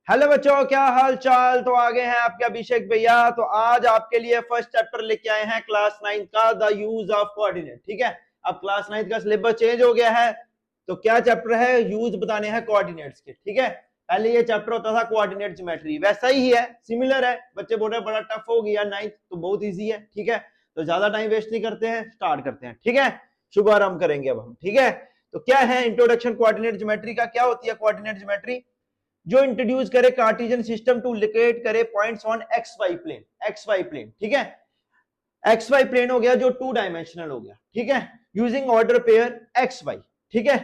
Hello बच्चों, क्या हाल चाल। तो आगे हैं आपके अभिषेक भैया। तो आज आपके लिए फर्स्ट चैप्टर लेके आए हैं क्लास 9 का, द यूज ऑफ कोऑर्डिनेट। ठीक है, अब क्लास 9 का सिलेबस चेंज हो गया है, तो क्या चैप्टर है, यूज बताने हैं कोऑर्डिनेट्स के। ठीक है, पहले ये चैप्टर होता था कोऑर्डिनेट ज्योमेट्री, वैसा ही है, सिमिलर है। बच्चे बोल रहे बड़ा टफ हो गया 9th, तो बहुत ईजी है। ठीक है, तो ज्यादा टाइम वेस्ट नहीं करते हैं, स्टार्ट करते हैं। ठीक है, शुभारंभ करेंगे अब हम। ठीक है, तो क्या है इंट्रोडक्शन कोऑर्डिनेट ज्योमेट्री का। क्या होती है कोऑर्डिनेट ज्योमेट्री? जो इंट्रोड्यूस करे कार्टेशियन सिस्टम टू लोकेट करे points on X Y plane. X Y plane, ठीक है, एक्स वाई प्लेन हो गया जो 2 डायमेंशनल हो गया। ठीक है, using order pair x Y. ठीक है,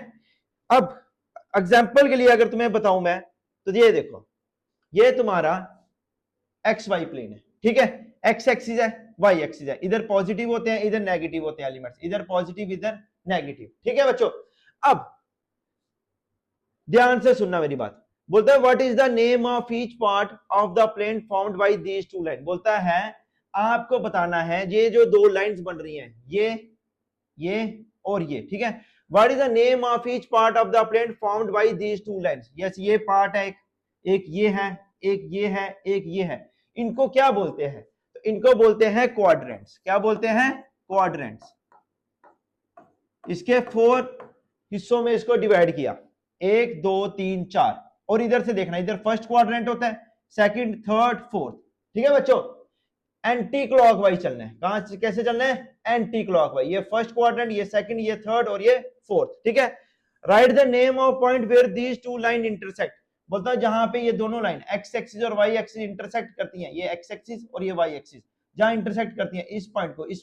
अब एग्जांपल के लिए अगर तुम्हें बताऊं मैं, तो ये देखो, ये तुम्हारा एक्स वाई प्लेन है। ठीक है, एक्स एक्सिस है, वाई एक्सिस है, इधर पॉजिटिव होते हैं, इधर नेगेटिव होते हैं एलिमेंट्स, इधर पॉजिटिव इधर नेगेटिव। ठीक है बच्चों, अब ध्यान से सुनना मेरी बात। बोलता है what is the name of each part of the plane formed by these two line. बोलता है आपको बताना है ये जो दो लाइंस बन रही हैं, ये और ये। ठीक है, what is the name of each part of the plane formed by these two lines. Yes, ये पार्ट है, एक ये है, एक ये है, एक ये है। इनको क्या बोलते हैं? तो इनको बोलते हैं क्वाड्रेंट्स। क्या बोलते हैं? क्वाड्रेंट्स। इसके 4 हिस्सों में इसको डिवाइड किया, 1 2 3 4, और इधर से देखना, इधर फर्स्ट क्वाड्रेंट होता है, सेकंड थर्ड फोर्थ। ठीक है बच्चों, एंटी क्लॉकवाइज चलना है। कहां से कैसे चलना है? Anti clockwise. ये फर्स्ट क्वाड्रेंट, ये सेकंड, ये थर्ड और ये फोर्थ। ठीक है, write the name of point where these two line intersect. बोलता है जहां पे ये दोनों लाइन एक्स एक्सिस और वाई एक्सिस इंटरसेक्ट करती हैं, ये एक्स एक्सिस और ये वाई एक्सिस जहां इंटरसेक्ट करती हैं, इस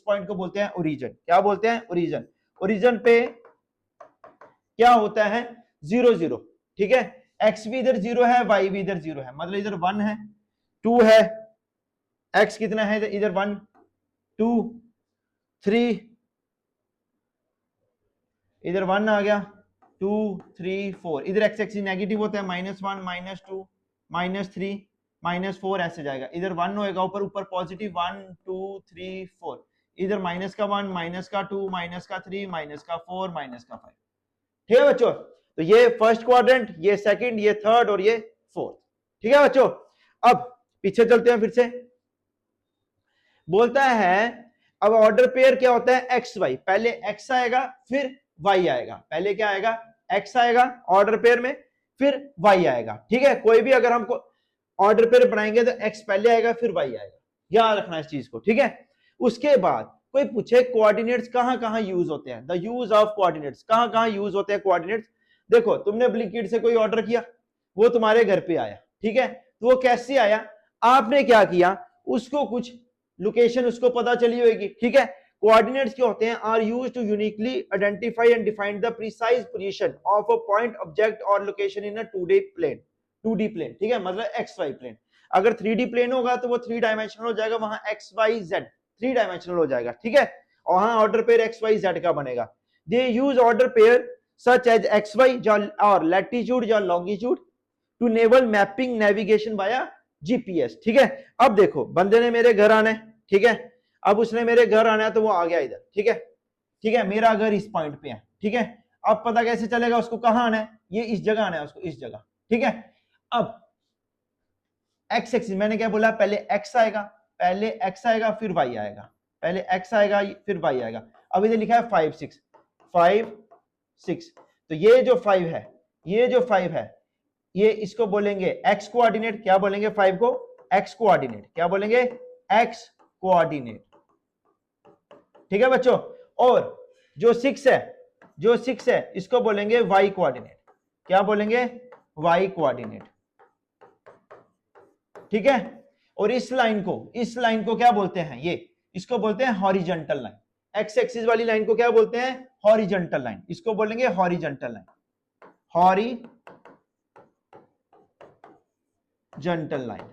पॉइंट को बोलते हैं ओरिजिन। क्या बोलते हैं? ओरिजिन। ओरिजिन पे क्या होता है? 0 0। ठीक है, एक्स भी इधर 0 है, वाई भी इधर 0 है, मतलब इधर 1 है, 2 है, एक्स कितना है इधर 1 2 3, इधर 1 आ गया, 2 3 4, इधर एक्स एक्सिस नेगेटिव होता है, -1 -2 -3 -4 ऐसे जाएगा, इधर 1 होएगा, ऊपर ऊपर पॉजिटिव 1 2 3 4, इधर माइनस का 1 माइनस का 2 माइनस का 3 माइनस का 4 माइनस का 5। ठीक है बच्चों, तो ये फर्स्ट क्वाड्रेंट, ये सेकंड, ये थर्ड और ये फोर्थ। ठीक है बच्चों, अब पीछे चलते हैं फिर से। बोलता है अब ऑर्डर पेयर क्या होता है? X Y. पहले एक्स आएगा फिर वाई आएगा। पहले क्या आएगा? एक्स आएगा ऑर्डर पेयर में, फिर वाई आएगा। ठीक है, कोई भी अगर हमको ऑर्डर पेयर बनाएंगे तो एक्स पहले आएगा फिर वाई आएगा, याद रखना इस चीज को। ठीक है, उसके बाद कोई पूछे कोऑर्डिनेट्स कहां कहां यूज होते हैं, द यूज ऑफ कोऑर्डिनेट्स, कहां कहां यूज होते हैं कोऑर्डिनेट्स। देखो, तुमने ब्लिंकिट से कोई ऑर्डर किया, वो तुम्हारे घर पे आया। ठीक है, तो वो कैसे आया? आपने क्या किया, उसको कुछ लोकेशन उसको पता चली होगी। ठीक है, कोऑर्डिनेट्स क्या होते हैं? Are used to uniquely identify and define the precise position of a point object और location in a 2D plane. 2D plane, ठीक है, मतलब एक्स वाई प्लेन। अगर 3D प्लेन होगा तो वो 3 डायमेंशनल हो जाएगा, वहां एक्स वाई जेड 3 डायमेंशनल हो जाएगा। ठीक है, और वहां order pair x y z का बनेगा। They use order pair such as x y और लैटिट्यूड या longitude to enable mapping navigation via GPS. ठीक है, अब देखो, बंदे ने मेरे घर आना है। ठीक है, अब उसने मेरे घर आना है तो वो आ गया इधर। ठीक है, ठीक है, मेरा घर इस पॉइंट पे है। ठीक है, अब पता कैसे चलेगा उसको कहां आना है? ये इस जगह आना है उसको, इस जगह। ठीक है, अब एक्स एक्सिस मैंने क्या बोला? पहले एक्स आएगा, पहले एक्स आएगा फिर वाई आएगा, पहले एक्स आएगा फिर वाई आएगा। अब इधर लिखा है 5 6 5 6, तो ये जो 5 है, ये जो 5 है, ये इसको बोलेंगे एक्स कोऑर्डिनेट। क्या बोलेंगे? 5 को एक्स कोऑर्डिनेट। क्या बोलेंगे? X coordinate. ठीक है बच्चों, और जो 6 है, जो 6 है इसको बोलेंगे वाई कोऑर्डिनेट। क्या बोलेंगे? Y coordinate. ठीक है, और इस लाइन को क्या बोलते हैं? ये इसको बोलते हैं हॉरिजॉन्टल लाइन। एक्स एक्सिस वाली लाइन को क्या बोलते हैं? Horizontal line. इसको बोलेंगे हॉरिजॉन्टल लाइन, हॉरिजॉन्टल लाइन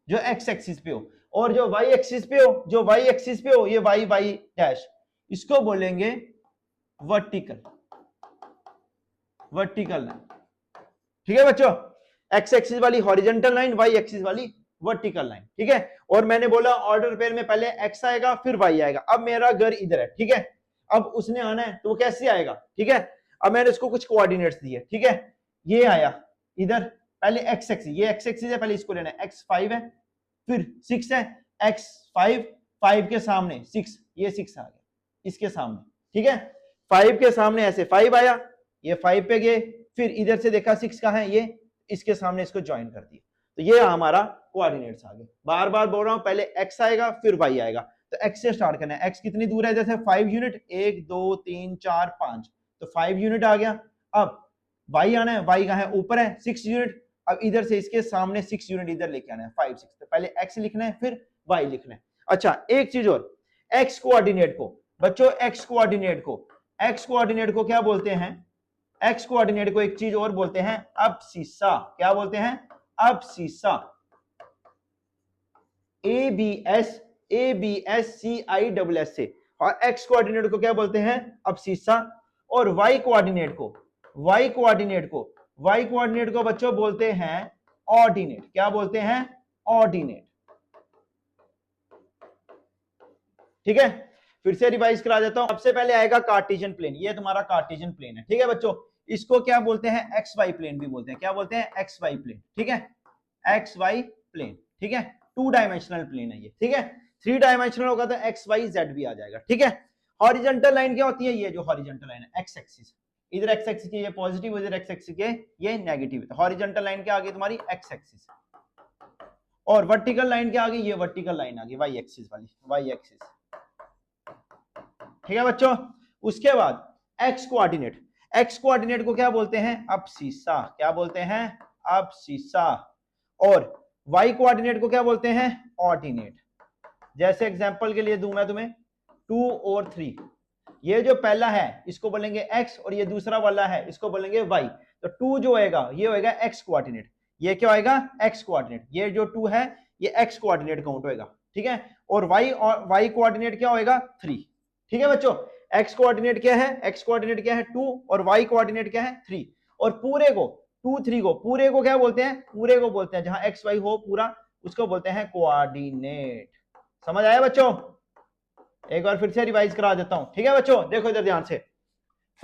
जो एक्स एक्सिस पे हो, और जो वाई एक्सिस पे हो, जो वाई एक्सिस पे हो, ये वाई वाई डैश, इसको बोलेंगे वर्टिकल, वर्टिकल लाइन। ठीक है बच्चों, एक्स एक्सिस वाली हॉरिजॉन्टल लाइन, वाई एक्सिस वाली वर्टिकल लाइन। ठीक है, और मैंने बोला ऑर्डर पेयर में पहले एक्स आएगा फिर वाई आएगा। अब मेरा घर इधर है। ठीक है, अब उसने आना है तो वो कैसे आएगा? ठीक है, अब मैंने उसको कुछ कोऑर्डिनेट्स दिए। ठीक है, ये आया इधर, पहले एक्स एक्सिस, ये एक्स एक्सिस है, पहले इसको लेना है, x5 है, फिर 6 है, x5, 5 के सामने 6, ये 6 आ गया इसके सामने, ठीक है, 5 के सामने ऐसे 5 आया, ये 5 पे गए, फिर इधर से देखा 6 कहां है, ये इसके सामने इसको ज्वाइन कर दिया, तो ये हमारा कोऑर्डिनेट्स आ गए। बार बार बोल रहा हूं, पहले x आएगा फिर y आएगा, तो x से स्टार्ट करना है, x कितनी दूर है, जैसे 5 यूनिट, 1 2 3 4 5, तो 5 यूनिट आ गया। अब y आना है, y कहां है, ऊपर है 6 यूनिट, अब इधर से इसके सामने 6 यूनिट इधर लेके आना है, 5 6, तो पहले x लिखना है फिर y लिखना है। अच्छा एक चीज और, x कोऑर्डिनेट को बच्चों, x कोऑर्डिनेट को क्या बोलते हैं, x कोऑर्डिनेट को एक चीज और बोलते हैं, अबसीसा, क्या बोलते हैं, अबसीसा, ABS से, और x कोऑर्डिनेट को क्या बोलते हैं, अबसीसा, और y कोऑर्डिनेट को बच्चों बोलते हैं ऑर्डिनेट, क्या बोलते हैं, ऑर्डिनेट, ठीक है। फिर से रिवाइज करा देता हूं, सबसे पहले आएगा कार्टेशियन प्लेन, ये तुम्हारा कार्टेशियन प्लेन है, ठीक है बच्चों, इसको क्या बोलते हैं, एक्स वाई प्लेन भी बोलते हैं, क्या बोलते हैं, एक्स वाई प्लेन, ठीक है, एक्स वाई प्लेन, ठीक है, 2 डायमेंशनल प्लेन है ये, ठीक है, 3 डायमेंशनल होगा तो एक्स वाई जेड भी आ जाएगा, ठीक है। हॉरिजॉन्टल लाइन क्या होती है, ये जो हॉरिजॉन्टल लाइन है, एक्स एक्सिस, इधर एक्स एक्सिस के ये पॉजिटिव, इधर एक्स एक्सिस के ये नेगेटिव, तो हॉरिजॉन्टल लाइन क्या आ गई तुम्हारी, एक्स एक्सिस, और वर्टिकल लाइन क्या आ गई, ये वर्टिकल लाइन आ गई वाई एक्सिस वाली, वाई एक्सिस, ठीक है बच्चों। उसके बाद एक्स कोऑर्डिनेट को क्या बोलते हैं, अबसीसा, क्या बोलते हैं, अबसीसा, और वाई कोऑर्डिनेट को क्या बोलते हैं, ऑर्डिनेट। जैसे एग्जांपल के लिए दूं मैं तुम्हें, 2 और 3, ये जो पहला है इसको बोलेंगे x, और ये दूसरा वाला है इसको बोलेंगे y, तो 2 जो होएगा ये होएगा x कोऑर्डिनेट, ये क्या होएगा, x कोऑर्डिनेट, ये जो 2 है ये x कोऑर्डिनेट काउंट होएगा, ठीक है, और y कोऑर्डिनेट क्या होएगा, 3, ठीक है बच्चों। x कोऑर्डिनेट क्या है, x कोऑर्डिनेट क्या है 2, और y कोऑर्डिनेट क्या है 3, और पूरे को 2 3 को पूरे को क्या बोलते हैं, पूरे को बोलते हैं जहां x y हो पूरा, उसको बोलते हैं कोऑर्डिनेट। समझ आया बच्चों, एक बार फिर से रिवाइज करा देता हूं, ठीक है बच्चों, देखो इधर ध्यान से,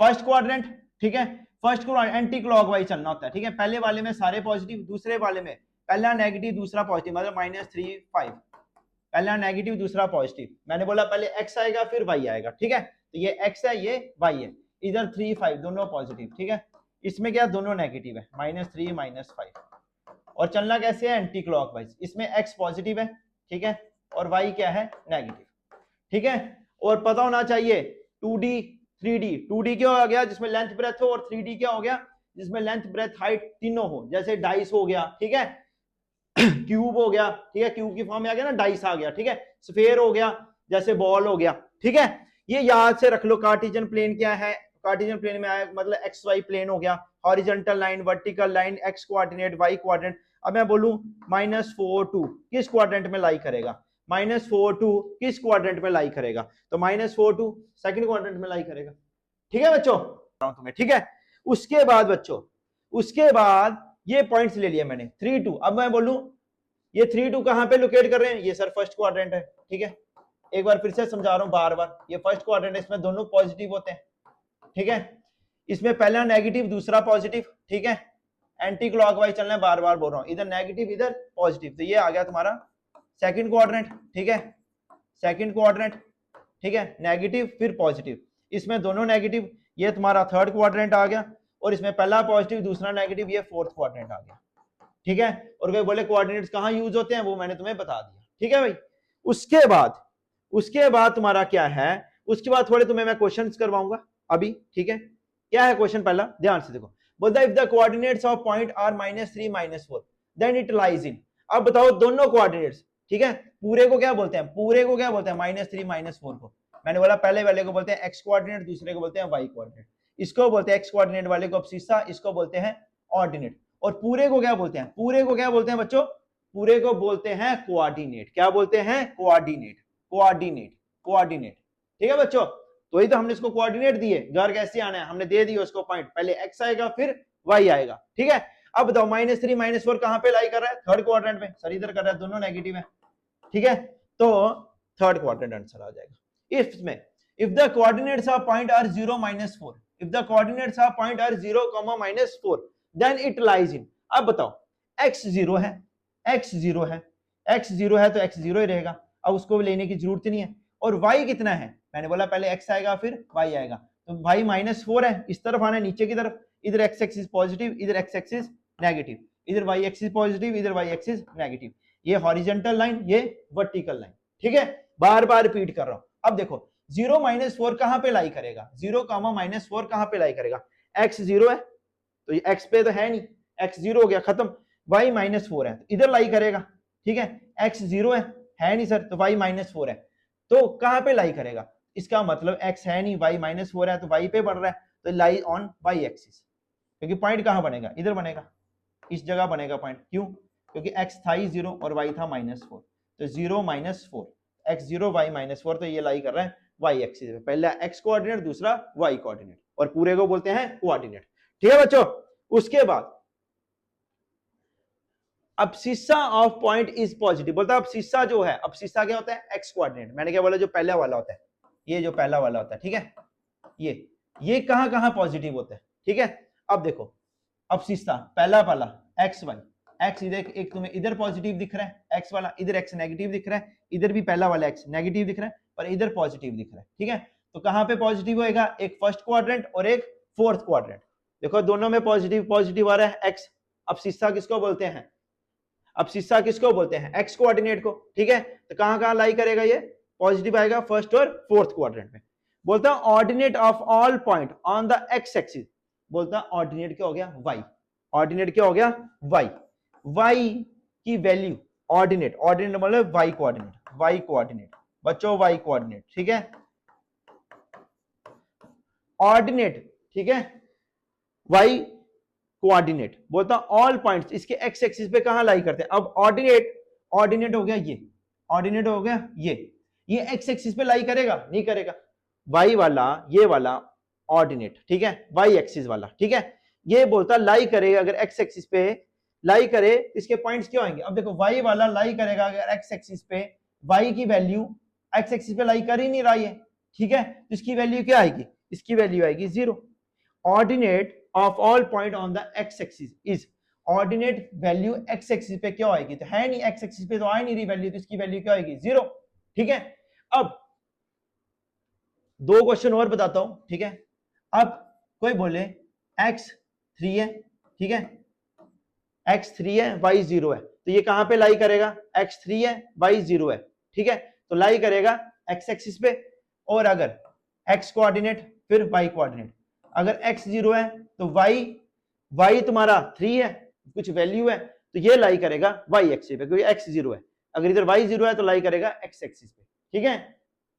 फर्स्ट क्वाड्रेंट, ठीक है, फर्स्ट क्वाड्रेंट एंटी क्लॉकवाइज चलना होता है, ठीक है, पहले वाले में सारे पॉजिटिव, दूसरे वाले में पहला नेगेटिव दूसरा पॉजिटिव, मतलब -3 5, पहला नेगेटिव दूसरा पॉजिटिव, मैंने बोला पहले x आएगा फिर y आएगा, ठीक है, तो ये x है ये y है, इधर 3 5 दोनों पॉजिटिव, ठीक है, इसमें क्या दोनों नेगेटिव है, -3 -5, और चलना कैसे है, एंटी क्लॉकवाइज, इसमें x पॉजिटिव है, ठीक है, और y क्या है, नेगेटिव, ठीक है। और पता होना चाहिए 2D 3D क्या हो गया, जिसमें लेंथ ब्रेथ हो, और 3D क्या हो गया, जिसमें लेंथ ब्रेथ हाइट तीनों हो, जैसे डाइस हो गया, ठीक है, क्यूब हो गया, ठीक है, क्यूब की फॉर्म में आ गया ना, डाइस आ गया, ठीक है, स्फीयर हो गया, जैसे बॉल हो गया, ठीक है, ये याद से रख लो। कार्टेशियन प्लेन क्या है, कार्टेशियन प्लेन में आया मतलब एक्स वाई प्लेन हो गया, horizontal line, vertical line, X coordinate, Y coordinate. अब मैं बोलूं -4 2 किस क्वाड्रेंट में लाई करेगा, -4 2 किस क्वाड्रेंट में लाई करेगा, तो -4 2 सेकंड क्वाड्रेंट में लाई करेगा, ठीक है बच्चों, तुम्हें ठीक है। उसके बाद बच्चों, उसके बाद ये पॉइंट्स ले लिया मैंने 3 2, अब मैं बोलूं ये 3 2 कहां पे लोकेट कर रहे हैं, ये सर फर्स्ट क्वाड्रेंट है, ठीक है, एक बार फिर से समझा रहा हूं बार बार, ये फर्स्ट क्वाड्रेंट है, इसमें दोनों पॉजिटिव होते हैं, ठीक है, इसमें पहला नेगेटिव दूसरा पॉजिटिव, ठीक है, एंटी क्लॉकवाइज चलना है, बार बार बोल रहा हूं, इधर नेगेटिव इधर पॉजिटिव, तो ये आ गया तुम्हारा सेकंड क्वाड्रेंट, ठीक है, सेकंड क्वाड्रेंट, ठीक है, नेगेटिव फिर पॉजिटिव, इसमें दोनों नेगेटिव, ये तुम्हारा थर्ड क्वाड्रेंट आ गया, और इसमें पहला पॉजिटिव दूसरा नेगेटिव, ये फोर्थ क्वाड्रेंट आ गया, ठीक है। और कोई बोले कोऑर्डिनेट्स कहां यूज होते हैं, वो मैंने तुम्हें बता दिया, ठीक है भाई। उसके बाद तुम्हारा क्या है, उसके बाद थोड़े तुम्हें मैं क्वेश्चंस करवाऊंगा अभी, ठीक है। क्या है क्वेश्चन पहला, ध्यान से देखो, बोलता है if the coordinates of point are -3 -4 then it lies in. अब बताओ दोनों कोऑर्डिनेट्स, ठीक है, पूरे को क्या बोलते हैं, पूरे को क्या बोलते हैं, -3 -4 को, मैंने बोला पहले वाले को बोलते हैं एक्स कोऑर्डिनेट, दूसरे को बोलते हैं वाई कोऑर्डिनेट, इसको बोलते हैं एक्स कोऑर्डिनेट वाले को अबसीसा, इसको बोलते हैं ऑर्डिनेट, और पूरे को क्या बोलते हैं, पूरे को क्या बोलते हैं बच्चों, पूरे को बोलते हैं कोऑर्डिनेट, क्या बोलते हैं, कोऑर्डिनेट, कोऑर्डिनेट, कोऑर्डिनेट, ठीक है बच्चों। तो ही तो हमने इसको कोऑर्डिनेट दिए, घर कैसे आना है, हमने दे दिया उसको पॉइंट, पहले एक्स आएगा फिर वाई आएगा, ठीक है। अब बताओ -3 -4 कहां पे लाई कर रहा है, थर्ड क्वाड्रेंट में, सर इधर कर रहा है, दोनों नेगेटिव है, ठीक है, तो थर्ड क्वाड्रेंट आंसर आ जाएगा। इसमें if the coordinates of point are 0 -4, if the coordinates of point are 0, -4 then it lies in. अब बताओ x जीरो है, x जीरो है, x जीरो है तो x जीरो ही रहेगा, अब उसको लेने की जरूरत नहीं है। और y कितना है, मैंने बोला पहले x आएगा फिर y आएगा, तो y -4 है, इस तरफ आना है नीचे की तरफ, इधर x एक्सिस पॉजिटिव, इधर x एक्सिस नेगेटिव, इधर y एक्सिस पॉजिटिव, इधर y एक्सिस नेगेटिव, ये हॉरिजॉन्टल लाइन, ये वर्टिकल लाइन, ठीक है। बार बार रिपीट कर रहा हूं। अब देखो 0 -4 कहां पे लाई करेगा, 0, -4 कहां पे लाई करेगा, x 0 है तो ये x पे तो है नहीं, x 0 हो गया खत्म, y -4 है तो इधर लाई करेगा, ठीक है। x 0 है नहीं सर, तो y -4 है तो कहां पे लाई करेगा, इसका मतलब x है नहीं, y -4 है तो y पे बढ़ रहा है, तो लाई ऑन y एक्सिस, क्योंकि पॉइंट कहां बनेगा, इधर बनेगा, इस जगह बनेगा पॉइंट, क्यों, क्योंकि x था ही 0 और y था -4, तो 0 -4, x 0 y -4, तो ये लाई कर रहा है y एक्सिस पे, पहला x कोऑर्डिनेट, दूसरा y कोऑर्डिनेट, और पूरे को बोलते हैं कोऑर्डिनेट, ठीक है बच्चों। उसके बाद abscissa of point is positive, बोलता है अब्सिस्सा जो है, अब्सिस्सा क्या होता है, x कोऑर्डिनेट, मैंने क्या बोला, जो पहला वाला होता है, ये जो पहला वाला होता है, ठीक है, ये कहां कहां पॉजिटिव होता है, ठीक है। अब देखो अब्सिस्सा पहला वाला x y, x इधर एक तुम्हें इधर पॉजिटिव दिख रहा है, x वाला इधर x नेगेटिव दिख रहा है, इधर भी पहला वाला x नेगेटिव दिख रहा है, पर इधर पॉजिटिव दिख रहा है, ठीक है। तो कहां पे पॉजिटिव होएगा, एक फर्स्ट क्वाड्रेंट और एक फोर्थ क्वाड्रेंट, देखो दोनों में पॉजिटिव पॉजिटिव आ रहा है x। अब्सिस्सा किसको बोलते हैं, अब्सिस्सा किसको बोलते हैं, x कोऑर्डिनेट को, ठीक है। तो कहां कहां लाई करेगा, ये पॉजिटिव आएगा फर्स्ट और फोर्थ क्वाड्रेंट में। बोलता है ordinate of all point on the x axis, बोलता है ऑर्डिनेट क्या हो गया, y, ऑर्डिनेट क्या हो गया, y, y की वैल्यू, ऑर्डिनेट, ऑर्डिनेट मतलब y कोऑर्डिनेट, y कोऑर्डिनेट बच्चों, y कोऑर्डिनेट, ठीक है, ऑर्डिनेट, ठीक है, y कोऑर्डिनेट, बोलता ऑल पॉइंट्स इसके x एक्सिस पे कहां लाई करते हैं। अब ऑर्डिनेट, ऑर्डिनेट हो गया ये, ऑर्डिनेट हो गया ये x एक्सिस पे लाई करेगा, नहीं करेगा, y वाला, ये वाला ऑर्डिनेट, ठीक है, y एक्सिस वाला, ठीक है, ये बोलता लाई करेगा, अगर x एक्सिस पे लाई करे इसके पॉइंट्स क्या होंगे। अब देखो y वाला लाई करेगा अगर x एक्सिस पे, y की वैल्यू x एक्सिस पे लाई कर ही नहीं रहा है, ठीक है, तो इसकी वैल्यू क्या आएगी, इसकी वैल्यू आएगी 0। Ordinate of all point on the x axis is, ordinate value x axis पे क्या आएगी, तो है नहीं x एक्सिस पे तो आ नहीं रही वैल्यू, तो इसकी वैल्यू क्या आएगी 0, ठीक है। अब दो क्वेश्चन और बताता हूं, ठीक है। अब कोई बोले x 3 है, ठीक है, x 3 है y 0 है, तो ये कहां पे लाई करेगा, x 3 है y 0 है, ठीक है, तो लाई करेगा x एक्सिस पे, और अगर x कोऑर्डिनेट फिर y कोऑर्डिनेट, अगर x 0 है तो y तुम्हारा 3 है, कुछ वैल्यू है, तो ये लाई करेगा y एक्सिस पे, क्योंकि x 0 है, अगर इधर y 0 है तो लाई करेगा x एक्सिस पे, ठीक है।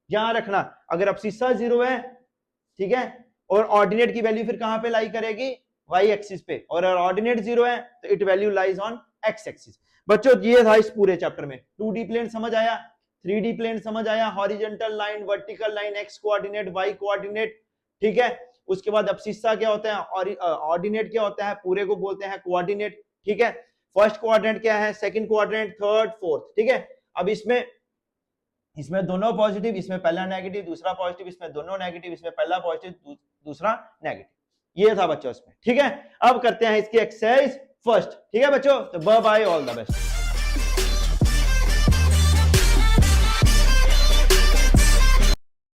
ध्यान रखना अगर अब्सिस्सा 0 है, ठीक है, और ऑर्डिनेट की वैल्यू फिर कहां पे लाई करेगी, y एक्सिस पे, और अगर ऑर्डिनेट 0 है तो it value lies on x axis. बच्चों ये था इस पूरे चैप्टर में, 2D प्लेन समझ आया, 3D प्लेन समझ आया, horizontal line, vertical line, x coordinate, y coordinate, ठीक है। उसके बाद अब्सिस्सा क्या होता है और ऑर्डिनेट क्या होता है, पूरे को बोलते हैं कोऑर्डिनेट, ठीक है। फर्स्ट क्वाड्रेंट क्या है, सेकंड क्वाड्रेंट, थर्ड, फोर्थ, ठीक है। अब इसमें दोनों पॉजिटिव, इसमें पहला नेगेटिव दूसरा पॉजिटिव, इसमें दोनों नेगेटिव, इसमें पहला पॉजिटिव दूसरा नेगेटिव, ये था बच्चों इसमें, ठीक है। अब करते हैं इसकी एक्सरसाइज फर्स्ट, ठीक है बच्चों, तो bye bye, all the best.